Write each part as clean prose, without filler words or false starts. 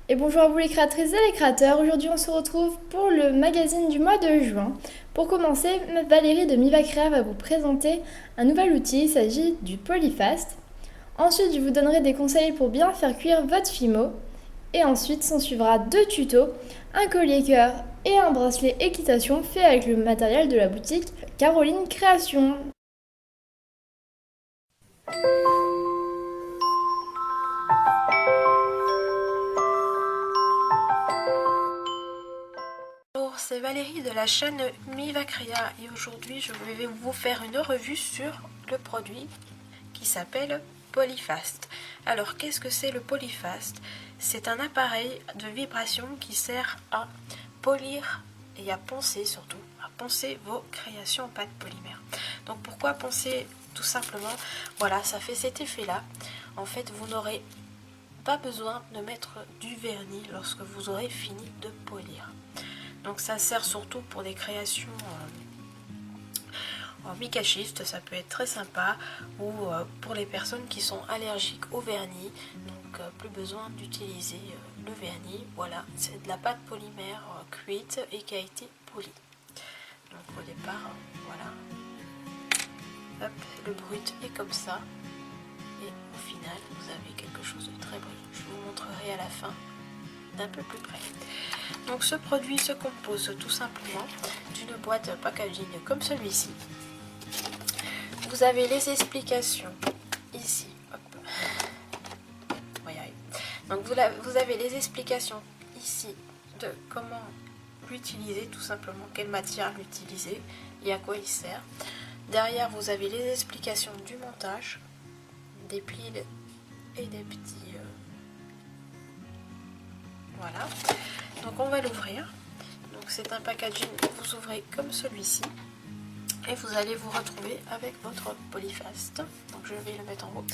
Et bonjour à vous les créatrices et les créateurs, aujourd'hui on se retrouve pour le magazine du mois de juin. Pour commencer, Valérie de Miva Créa va vous présenter un nouvel outil, il s'agit du Polyfast. Ensuite je vous donnerai des conseils pour bien faire cuire votre fimo. Et ensuite s'en suivra deux tutos, un collier cœur et un bracelet équitation fait avec le matériel de la boutique Caroline Création. Bonjour, c'est Valérie de la chaîne Miva Créa et aujourd'hui je vais vous faire une revue sur le produit qui s'appelle Polyfast. Alors qu'est-ce que c'est le Polyfast? C'est un appareil de vibration qui sert à polir et à poncer surtout, à poncer vos créations en pâte polymère. Donc pourquoi poncer? Tout simplement, voilà, ça fait cet effet là. En fait, vous n'aurez pas besoin de mettre du vernis lorsque vous aurez fini de polir. Donc ça sert surtout pour des créations en mica shift, ça peut être très sympa, ou pour les personnes qui sont allergiques au vernis, donc plus besoin d'utiliser le vernis. Voilà, c'est de la pâte polymère cuite et qui a été polie. Donc au départ, voilà, hop, le brut est comme ça, et au final vous avez quelque chose de très brillant. Je vous montrerai à la fin d'un peu plus près. Donc ce produit se compose tout simplement d'une boîte packaging comme celui-ci. Vous avez les explications ici. Hop. On va y arriver. Donc vous avez les explications ici de comment l'utiliser, tout simplement, quelle matière l'utiliser et à quoi il sert. Derrière vous avez les explications du montage, des piles et des petits... Voilà. Donc on va l'ouvrir. Donc c'est un packaging que vous ouvrez comme celui-ci. Et vous allez vous retrouver avec votre Polyfast. Donc je vais le mettre en route.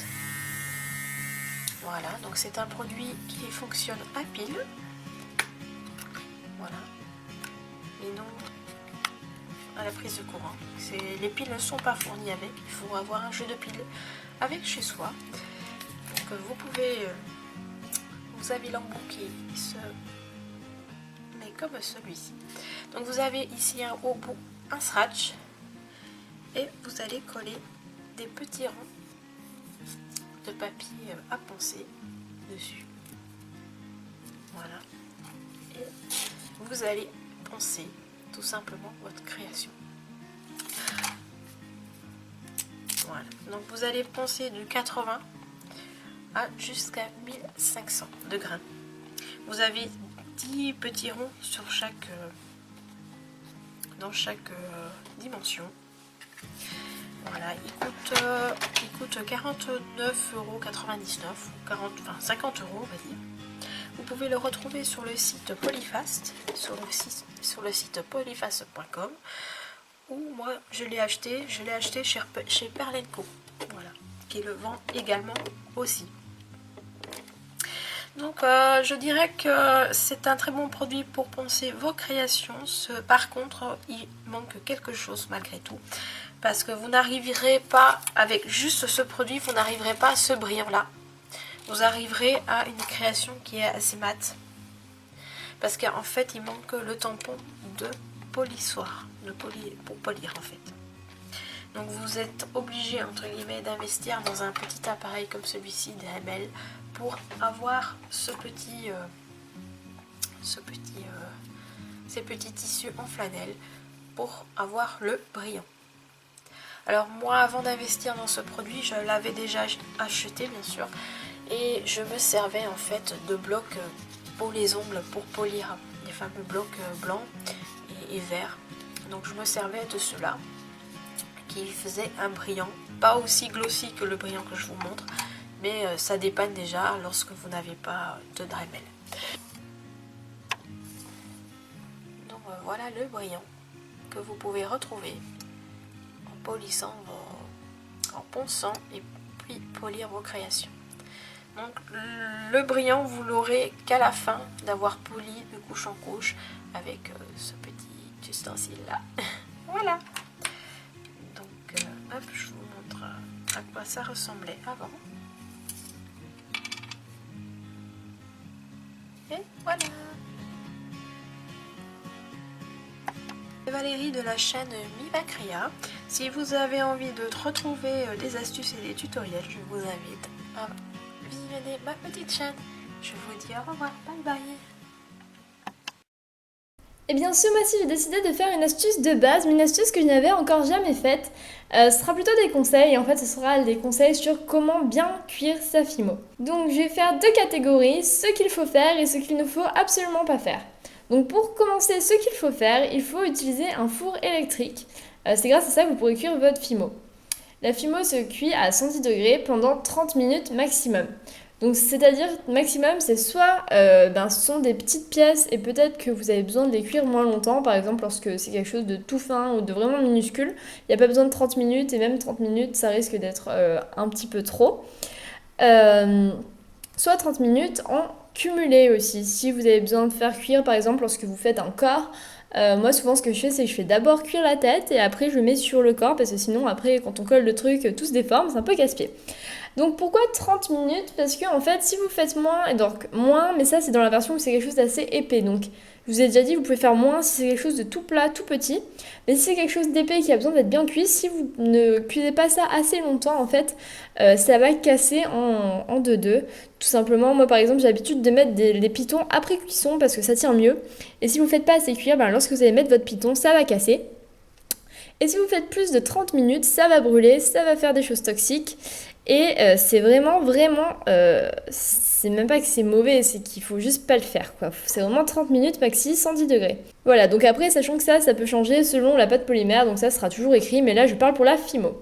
Voilà, donc c'est un produit qui fonctionne à pile. Voilà. Et non à la prise de courant. Les piles ne sont pas fournies avec. Il faut avoir un jeu de piles avec chez soi. Donc vous pouvez... vous avez l'embout qui se met comme celui-ci. Donc vous avez ici au bout un scratch. Et vous allez coller des petits ronds de papier à poncer dessus. Voilà. Et vous allez poncer tout simplement votre création. Voilà. Donc vous allez poncer de 80 à jusqu'à 1500 de grains. Vous avez 10 petits ronds sur chaque dans chaque dimension. Voilà, il coûte 49,99 €, enfin 50 € on va dire. Vous pouvez le retrouver sur le site Polyfast, sur le site polyfast.com, ou moi je l'ai acheté chez Perlenco, voilà, qui le vend également aussi. Donc je dirais que c'est un très bon produit pour poncer vos créations. Par contre, il manque quelque chose malgré tout. Parce que vous n'arriverez pas, avec juste ce produit, vous n'arriverez pas à ce brillant-là. Vous arriverez à une création qui est assez mate. Parce qu'en fait, il manque le tampon de polissoir, pour polir en fait. Donc vous êtes obligé, entre guillemets, d'investir dans un petit appareil comme celui-ci, DML, pour avoir ces petits tissus en flanelle, pour avoir le brillant. Alors moi, avant d'investir dans ce produit, je l'avais déjà acheté bien sûr, et je me servais en fait de blocs pour les ongles, pour polir, les fameux blocs blancs et verts. Donc je me servais de ceux-là, qui faisait un brillant, pas aussi glossy que le brillant que je vous montre, mais ça dépanne déjà lorsque vous n'avez pas de Dremel. Donc voilà le brillant que vous pouvez retrouver en polissant, en ponçant et puis polir vos créations. Donc le brillant vous l'aurez qu'à la fin d'avoir poli de couche en couche avec ce petit ustensile là. Voilà. Hop, je vous montre à quoi ça ressemblait avant. Et voilà. C'est Valérie de la chaîne Mivacrea. Si vous avez envie de retrouver des astuces et des tutoriels, je vous invite à visionner ma petite chaîne. Je vous dis au revoir, bye bye. Eh bien, ce mois-ci, j'ai décidé de faire une astuce de base, mais une astuce que je n'avais encore jamais faite. Ce sera plutôt des conseils, et en fait, ce sera des conseils sur comment bien cuire sa fimo. Donc, je vais faire deux catégories, ce qu'il faut faire et ce qu'il ne faut absolument pas faire. Donc, pour commencer, ce qu'il faut faire, il faut utiliser un four électrique. C'est grâce à ça que vous pourrez cuire votre fimo. La fimo se cuit à 110 degrés pendant 30 minutes maximum. Donc c'est-à-dire maximum, c'est soit ce sont des petites pièces et peut-être que vous avez besoin de les cuire moins longtemps, par exemple lorsque c'est quelque chose de tout fin ou de vraiment minuscule, il n'y a pas besoin de 30 minutes et même 30 minutes ça risque d'être un petit peu trop. Soit 30 minutes en cumulé aussi, si vous avez besoin de faire cuire par exemple lorsque vous faites un corps. Moi souvent ce que je fais c'est que je fais d'abord cuire la tête et après je le mets sur le corps parce que sinon après quand on colle le truc tout se déforme, c'est un peu casse-pied. Donc pourquoi 30 minutes? Parce que en fait si vous faites moins, et donc moins, mais ça c'est dans la version où c'est quelque chose d'assez épais. Donc je vous ai déjà dit vous pouvez faire moins si c'est quelque chose de tout plat, tout petit. Mais si c'est quelque chose d'épais qui a besoin d'être bien cuit, si vous ne cuisez pas ça assez longtemps en fait, ça va casser en deux. Tout simplement, moi par exemple j'ai l'habitude de mettre des pitons après cuisson parce que ça tient mieux. Et si vous ne faites pas assez cuire, lorsque vous allez mettre votre piton, ça va casser. Et si vous faites plus de 30 minutes, ça va brûler, ça va faire des choses toxiques. Et c'est vraiment, c'est même pas que c'est mauvais, c'est qu'il faut juste pas le faire, quoi. C'est vraiment 30 minutes maxi, 110 degrés. Voilà, donc après, sachant que ça peut changer selon la pâte polymère, donc ça sera toujours écrit, mais là je parle pour la fimo.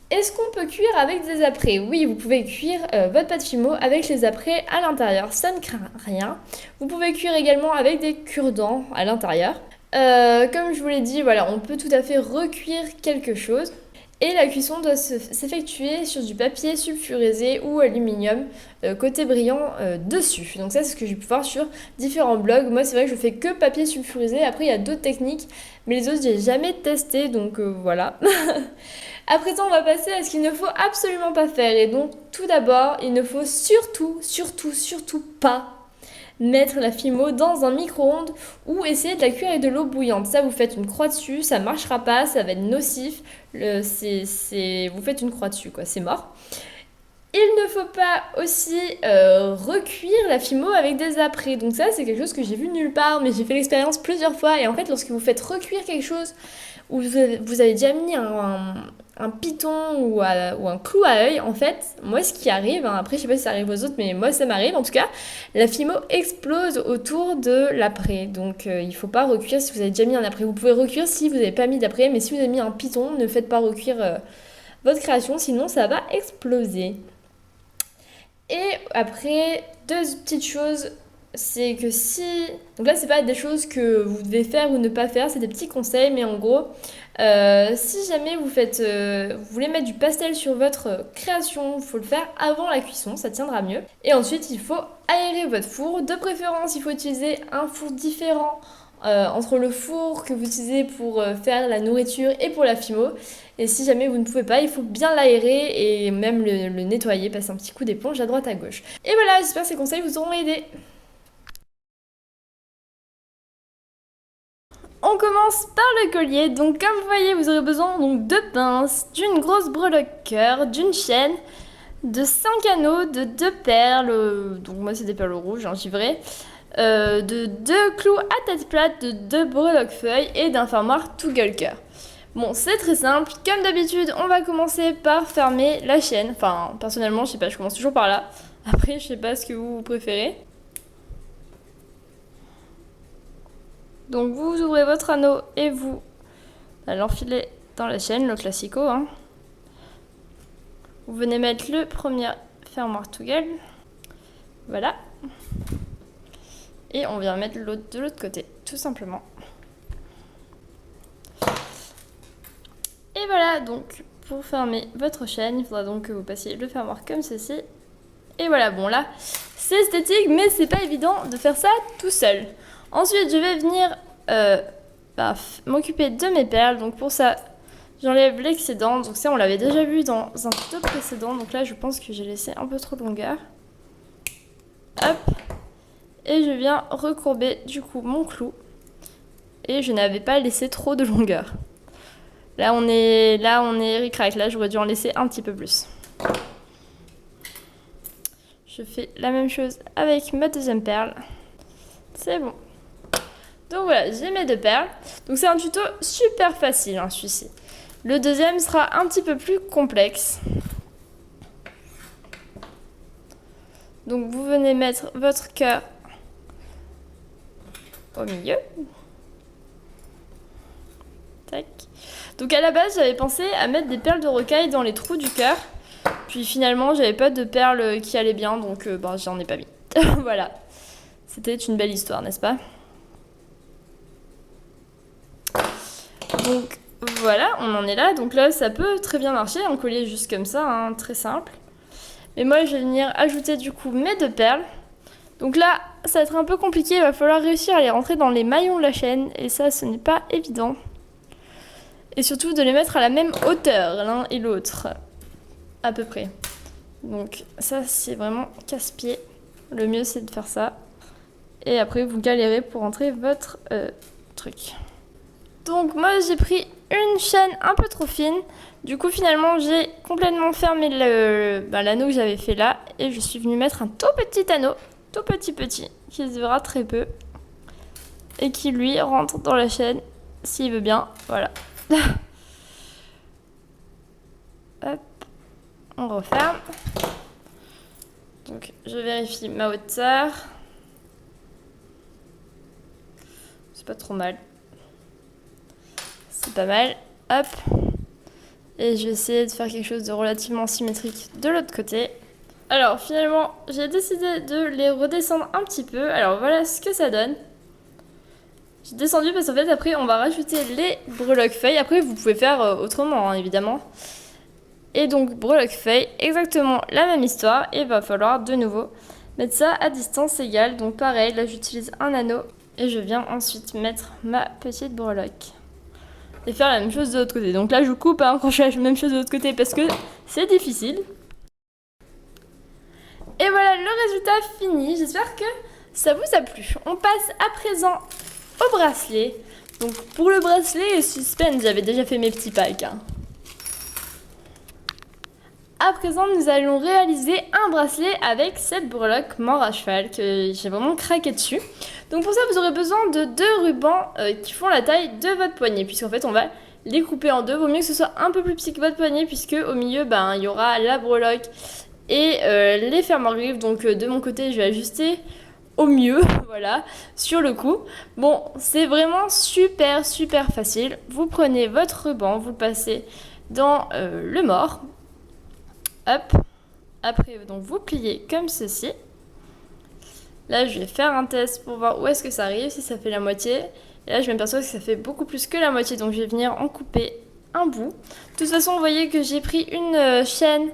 Est-ce qu'on peut cuire avec des apprêts? Oui, vous pouvez cuire votre pâte fimo avec les apprêts à l'intérieur, ça ne craint rien. Vous pouvez cuire également avec des cure-dents à l'intérieur. Comme je vous l'ai dit, voilà, on peut tout à fait recuire quelque chose. Et la cuisson doit s'effectuer sur du papier sulfurisé ou aluminium, côté brillant dessus. Donc ça c'est ce que j'ai pu voir sur différents blogs. Moi c'est vrai que je fais que papier sulfurisé, après il y a d'autres techniques, mais les autres j'ai jamais testé, donc voilà. À présent on va passer à ce qu'il ne faut absolument pas faire. Et donc tout d'abord, il ne faut surtout pas mettre la fimo dans un micro-ondes ou essayer de la cuire avec de l'eau bouillante. Ça, vous faites une croix dessus, ça marchera pas, ça va être nocif. Vous faites une croix dessus, quoi, c'est mort. Il ne faut pas aussi recuire la fimo avec des apprêts. Donc ça, c'est quelque chose que j'ai vu nulle part, mais j'ai fait l'expérience plusieurs fois. Et en fait, lorsque vous faites recuire quelque chose où vous avez déjà mis un piton ou un clou à œil, en fait, moi ce qui arrive, après je sais pas si ça arrive aux autres, mais moi ça m'arrive en tout cas, la fimo explose autour de l'apprêt. Donc il faut pas recuire si vous avez déjà mis un apprêt. Vous pouvez recuire si vous n'avez pas mis d'apprêt, mais si vous avez mis un piton, ne faites pas recuire votre création, sinon ça va exploser. Et après, deux petites choses, c'est que si... Donc là, c'est pas des choses que vous devez faire ou ne pas faire, c'est des petits conseils, mais en gros, si jamais vous voulez mettre du pastel sur votre création, il faut le faire avant la cuisson, ça tiendra mieux. Et ensuite, il faut aérer votre four. De préférence, il faut utiliser un four différent entre le four que vous utilisez pour faire la nourriture et pour la fimo. Et si jamais vous ne pouvez pas, il faut bien l'aérer et même le nettoyer, passer un petit coup d'éponge à droite à gauche. Et voilà, j'espère que ces conseils vous auront aidé. On commence par le collier. Donc comme vous voyez, vous aurez besoin donc de pinces, d'une grosse breloque cœur, d'une chaîne, de 5 anneaux, de 2 perles, donc moi c'est des perles rouges, givrées, de 2 clous à tête plate, de 2 breloques feuilles et d'un fermoir tout gueule cœur. Bon, c'est très simple. Comme d'habitude, on va commencer par fermer la chaîne. Enfin, personnellement, je sais pas, je commence toujours par là. Après, je sais pas ce que vous préférez. Donc, vous ouvrez votre anneau et vous l'enfilez dans la chaîne, le classico. Vous venez mettre le premier fermoir tout gueule. Voilà. Et on vient mettre l'autre de l'autre côté, tout simplement. Et voilà, donc pour fermer votre chaîne, il faudra donc que vous passiez le fermoir comme ceci. Et voilà, bon là, c'est esthétique, mais c'est pas évident de faire ça tout seul. Ensuite, je vais venir m'occuper de mes perles. Donc pour ça, j'enlève l'excédent. Donc ça, on l'avait déjà vu dans un tuto précédent. Donc là, je pense que j'ai laissé un peu trop de longueur. Hop. Et je viens recourber du coup mon clou. Et je n'avais pas laissé trop de longueur. Là on est ric-rac, là j'aurais dû en laisser un petit peu plus. Je fais la même chose avec ma deuxième perle. C'est bon. Donc voilà, j'ai mes 2 perles. Donc c'est un tuto super facile, hein, celui-ci. Le deuxième sera un petit peu plus complexe. Donc vous venez mettre votre cœur au milieu. Tac. Donc à la base, j'avais pensé à mettre des perles de rocaille dans les trous du cœur. Puis finalement, j'avais pas de perles qui allaient bien, donc j'en ai pas mis. Voilà. C'était une belle histoire, n'est-ce pas? Donc voilà, on en est là. Donc là, ça peut très bien marcher, un collier juste comme ça, hein, très simple. Mais moi, je vais venir ajouter du coup mes 2 perles. Donc là, ça va être un peu compliqué, il va falloir réussir à les rentrer dans les maillons de la chaîne. Et ça, ce n'est pas évident. Et surtout de les mettre à la même hauteur, l'un et l'autre. À peu près. Donc ça, c'est vraiment casse-pied. Le mieux, c'est de faire ça. Et après, vous galérez pour rentrer votre truc. Donc moi, j'ai pris une chaîne un peu trop fine. Du coup, finalement, j'ai complètement fermé l'anneau que j'avais fait là. Et je suis venue mettre un tout petit anneau, tout petit, qui se verra très peu. Et qui, lui, rentre dans la chaîne, s'il veut bien. Voilà. Hop. On referme. Donc, je vérifie ma hauteur. C'est pas trop mal. C'est pas mal. Hop. Et je vais essayer de faire quelque chose de relativement symétrique de l'autre côté. Alors, finalement, j'ai décidé de les redescendre un petit peu. Alors, voilà ce que ça donne. J'ai descendu parce qu'en fait, après, on va rajouter les breloques-feuilles. Après, vous pouvez faire autrement, hein, évidemment. Et donc, breloques-feuilles, exactement la même histoire. Et il va falloir de nouveau mettre ça à distance égale. Donc, pareil, là, j'utilise un anneau. Et je viens ensuite mettre ma petite breloque. Et faire la même chose de l'autre côté. Donc là, je coupe quand je fais la même chose de l'autre côté parce que c'est difficile. Et voilà le résultat fini. J'espère que ça vous a plu. On passe à présent au bracelet. Donc pour le bracelet, suspense, j'avais déjà fait mes petits packs. Hein. À présent, nous allons réaliser un bracelet avec cette breloque mort à cheval que j'ai vraiment craqué dessus. Donc pour ça, vous aurez besoin de 2 rubans qui font la taille de votre poignet, puisqu'en fait, on va les couper en 2. Vaut mieux que ce soit un peu plus petit que votre poignet, puisque au milieu, il y aura la breloque et les fermoirs griffes. Donc de mon côté, je vais ajuster au mieux, voilà, sur le coup. Bon, c'est vraiment super facile. Vous prenez votre ruban, vous le passez dans le mort. Hop, après donc vous pliez comme ceci. Là je vais faire un test pour voir où est-ce que ça arrive, si ça fait la moitié. Et là je m'aperçois que ça fait beaucoup plus que la moitié, donc je vais venir en couper un bout. De toute façon vous voyez que j'ai pris une chaîne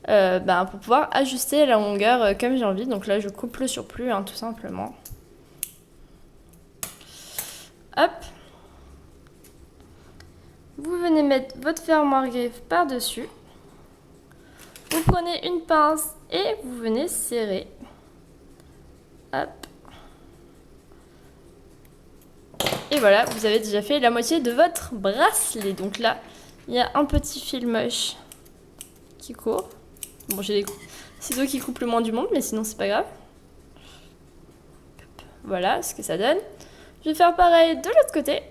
pour pouvoir ajuster la longueur comme j'ai envie. Donc là je coupe le surplus tout simplement. Hop. Vous venez mettre votre fermoir griffe par-dessus. Vous prenez une pince et vous venez serrer. Hop. Et voilà, vous avez déjà fait la moitié de votre bracelet. Donc là, il y a un petit fil moche qui court. Bon, j'ai les ciseaux qui coupent le moins du monde, mais sinon c'est pas grave. Voilà ce que ça donne. Je vais faire pareil de l'autre côté.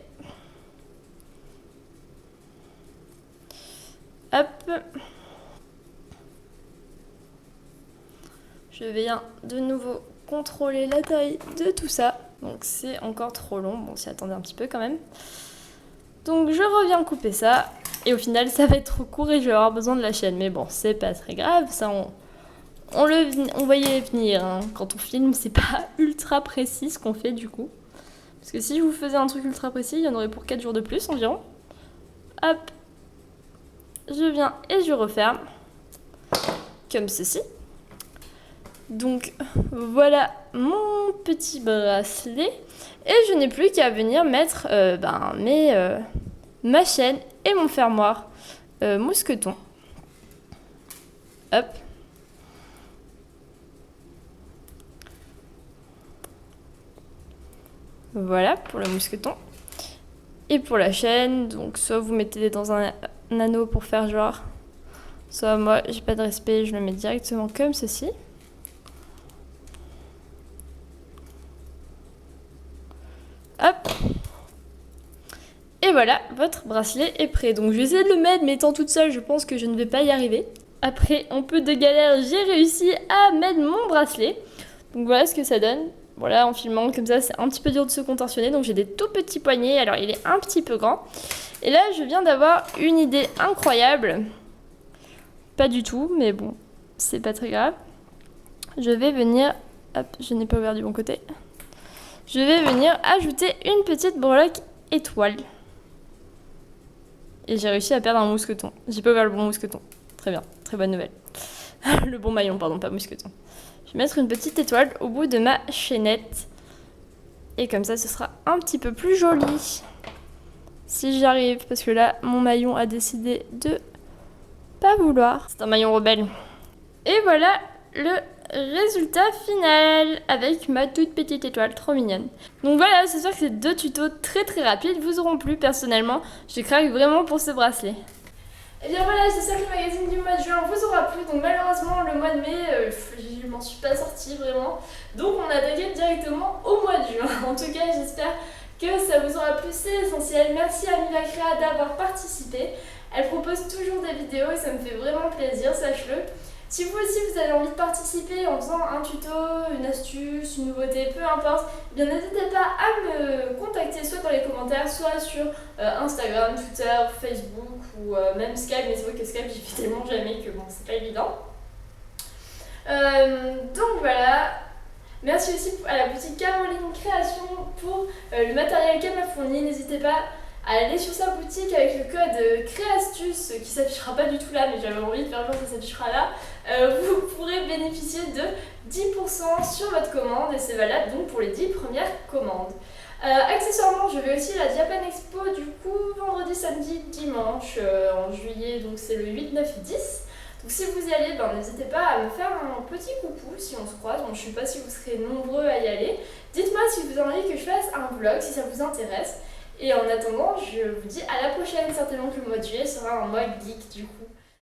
Hop. Je viens de nouveau contrôler la taille de tout ça. Donc c'est encore trop long. Bon, s'y attendez un petit peu quand même. Donc je reviens couper ça. Et au final, ça va être trop court et je vais avoir besoin de la chaîne. Mais bon, c'est pas très grave. Ça, on voyait venir. Hein. Quand on filme, c'est pas ultra précis ce qu'on fait du coup. Parce que si je vous faisais un truc ultra précis, il y en aurait pour 4 jours de plus environ. Hop. Je viens et je referme. Comme ceci. Donc voilà mon petit bracelet et je n'ai plus qu'à venir mettre ma chaîne et mon fermoir mousqueton. Hop. Voilà pour le mousqueton. Et pour la chaîne, donc soit vous mettez dans un anneau pour faire genre, soit moi j'ai pas de respect, je le mets directement comme ceci. Hop. Et voilà, votre bracelet est prêt. Donc je vais essayer de le mettre, mais étant toute seule, je pense que je ne vais pas y arriver. Après un peu de galère, j'ai réussi à mettre mon bracelet. Donc voilà ce que ça donne. Voilà, en filmant comme ça, c'est un petit peu dur de se contorsionner. Donc j'ai des tout petits poignets, alors il est un petit peu grand. Et là, je viens d'avoir une idée incroyable. Pas du tout, mais bon, c'est pas très grave. Je vais venir... Hop, je n'ai pas ouvert du bon côté. Je vais venir ajouter une petite breloque étoile. Et j'ai réussi à perdre un mousqueton. J'ai pas ouvert le bon mousqueton. Très bien, très bonne nouvelle. Le bon maillon, pardon, pas mousqueton. Je vais mettre une petite étoile au bout de ma chaînette. Et comme ça, ce sera un petit peu plus joli. Si j'y arrive, parce que là, mon maillon a décidé de pas vouloir. C'est un maillon rebelle. Et voilà le résultat final avec ma toute petite étoile, trop mignonne. Donc voilà, c'est sûr que ces deux tutos très rapides vous auront plu. Personnellement, je craque vraiment pour ce bracelet. Et bien voilà, j'espère que le magazine du mois de juin vous aura plu. Donc malheureusement, le mois de mai, je m'en suis pas sortie vraiment. Donc on a attaqué directement au mois de juin. En tout cas, j'espère que ça vous aura plu, c'est essentiel. Merci à Mivacrea d'avoir participé. Elle propose toujours des vidéos et ça me fait vraiment plaisir, sache-le. Si vous aussi vous avez envie de participer en faisant un tuto, une astuce, une nouveauté, peu importe, eh bien n'hésitez pas à me contacter soit dans les commentaires, soit sur Instagram, Twitter, Facebook ou même Skype, mais c'est vrai que Skype j'y fais tellement jamais que bon c'est pas évident. Donc voilà, merci aussi à la boutique Caroline Création pour le matériel qu'elle m'a fourni, n'hésitez pas à aller sur sa boutique avec le code Créastus qui s'affichera pas du tout là, mais j'avais envie de faire genre ça s'affichera là. Vous pourrez bénéficier de 10% sur votre commande et c'est valable donc pour les 10 premières commandes. Accessoirement, je vais aussi à la Japan Expo du coup vendredi, samedi, dimanche en juillet, donc c'est le 8, 9 et 10. Donc si vous y allez, n'hésitez pas à me faire un petit coucou si on se croise. Bon, je ne sais pas si vous serez nombreux à y aller. Dites-moi si vous avez envie que je fasse un vlog, si ça vous intéresse. Et en attendant, je vous dis à la prochaine, certainement que le mois de juillet sera un mois geek du coup.